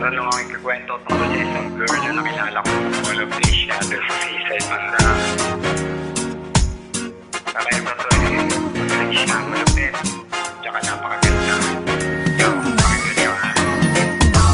Meron lang akong ikakwento tungkol sa isang girl na nakilala ko sa Mall of Asia doon sa Seaside Banda. Kakaiba to eh, magaling siya, malapit, tsaka napakaganda. Yo, pakinggan niyo ha.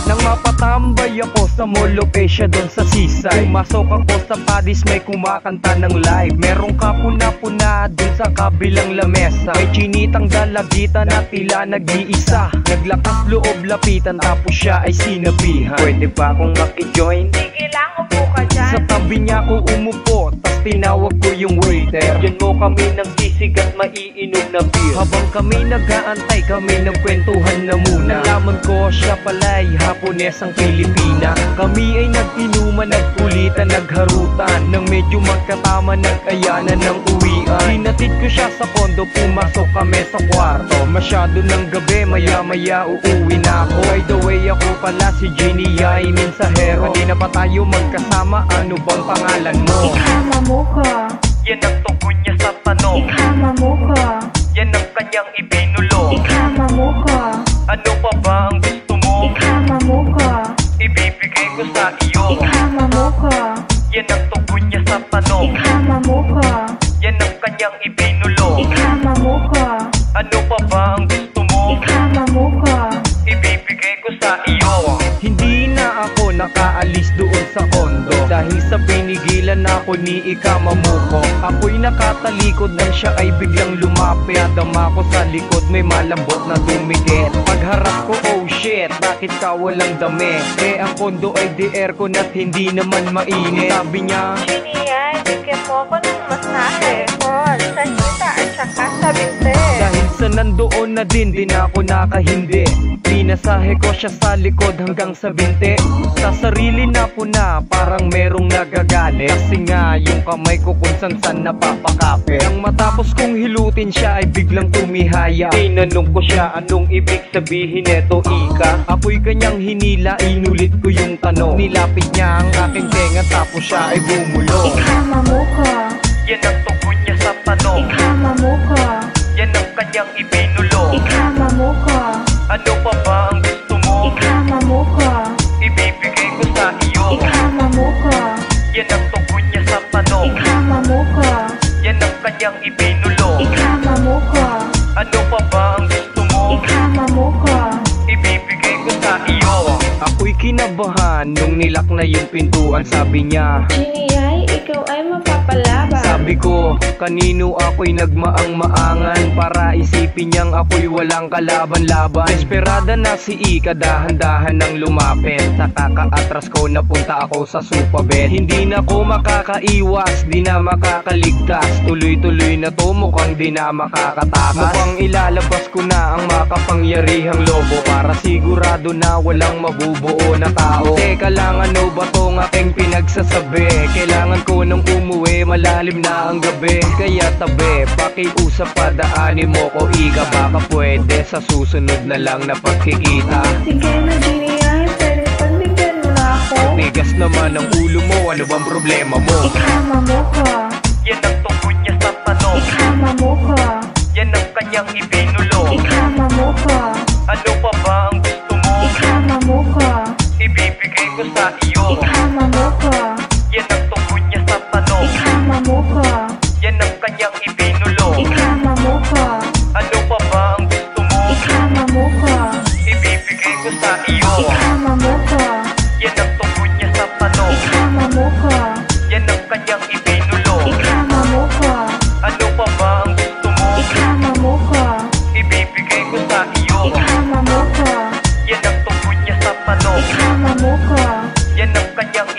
Nang mapatambay ako sa Mall of Asia doon sa Seaside, pumasok ako sa Padis, may kumakanta ng live. Merong kapuna-puna doon sa kabilang lamesa, may chinitang dalagitan at tila nag-iisa. Naglakas loob lapitan tapos siya ay sinabihan, pwede ba akong maki-join? Sige lang, upo ka dyan. Sa tabi niya ako umupo, tas tinawag ko yung waiter. Diyan mo kami nagsisig at maiinom na beer. Habang kami nag-aantay, kami nagkwentuhan na muna. Nalaman ko siya pala'y Haponesang Pilipina. Kami ay nag-inuman, nagkulitan, nagharutan. Nang medyo magkatama, nag-ayanan ng uwian. Sinatid ko siya sa kondo, pumasok kami sa kwarto. Masyado ng gabi, maya-maya uuwi na ako. By the way, ako pala si Jeannie Yay Mensahero. Kanina pa tayo magkasama, ano bang pangalan mo? Ikama mo ka. Yan ang tugon niya sa tanong. Ikama mo ka. Yan ang kanyang ibinulo. Ikama mo ka. Ano pa ba ang gusto mo? Ikama mo ka. Ibibigay ko sa iyo. Ikama mo ka. Yan ang tugon niya sa tanong. Ikama mo ka. Yan ang kanyang ibinulo. Ikama mo ka. Ano pa ba ang gusto mo? Ikama mo ka. Ibibigay ko sa iyo. Hindi na ako nakaalis doon sa kondo, dahil sa pinigilan ako ni Ikamamuko. Ako'y nakatalikod nang siya ay biglang lumapit. Dama ko sa likod, may malambot na dumikit. Pagharap ko, oh shit, bakit ka walang dami? Eh ang kondo ay di aircon at hindi naman mainit. Sabi niya, Jeannie, bigyan mo ako ng masahe. Paul, sa hita at saka sa binte. dahil sa nandoon na din ako nakahindi. Pinasahe ko siya sa likod hanggang sa binte. Sa sarili na po na parang merong nagagalit, kasi nga yung kamay ko kung san-san napapakapit. Nang matapos kong hilutin siya ay biglang tumihaya. Tinanong ko siya anong ibig sabihin neto, Ika. Ako'y kanyang hinila, inulit ko yung tanong. Nilapit niya ang aking tenga tapos siya ay bumulong. Ikama mo ka. Yan ang tugon niya sa tanong. Ikama mo ka. Yan ang kanyang ibinulo. Ikama mo ka. Ano pa ba ang gusto mo? Ikama mo ka. Ibibigay ko sa iyo. Ikama mo ka. Yan ang tugon niya sa tanong. Ikama mo ka. Yan ang kanyang ibinulo. Ikama mo ka. Ano pa ba ang gusto mo? Ikama mo ka. Ibibigay ko sa iyo. Ako'y kinabahan nung nilak na yung pintuan. Sabi niya, Jeannie, ikaw ay mapapalaban. sabi ko, kanino ako'y nagmaang-maangan para isipin niyang ako'y walang kalaban-laban. Desperada na si Ika, dahan-dahan nang lumapit. Sa kakaatras ko, napunta ako sa supabed. Hindi na ko makakaiwas, di na makakaligtas. Tuloy-tuloy na to, mukhang di na makakatakas. Mukhang ilalabas ko na ang makapangyarihang lobo, para sigurado na walang mabubuo na tao. Teka lang, ano ba tong aking pinagsasabi? Kailangan ko nang umuwi, malalim na ang gabi. Kaya tabi, pakiusap pa, daanin mo ko, Ika. Baka pwede sa susunod na lang na pagkikita. Sige na, Jeannie, pwede pagbigyan mo na ako. Tigas naman ang ulo mo, ano bang problema mo? Ikama mo ka. Yan ang tugon niya sa tanong. Ikama mo ka. Yan ang kanyang ibinulo. Ikama mo ka. Ano pa ba ang gusto mo? Ikama mo ka. Ibibigay ko sa iyo. Ikama mo ka. Yan ang tugon niya sa tanong. Ikama mo ka. Yan ang kanyang ibinulo. Ikama mo ka. Ano pa ba ang gusto mo? Ikama mo ka. Ibibigay ko sa iyo. Ikama mo ka. Yan ang tugon niya sa tanong. Ikama mo ka. Yan ang kanyang ibinulo. Ikama mo ka. Ano pa ba ang gusto mo? Ikama mo ka. Ibibigay ko sa iyo. Ikama mo ka. Yan ang tugon niya sa tanong. Ikama mo ka. Yan ang kanyang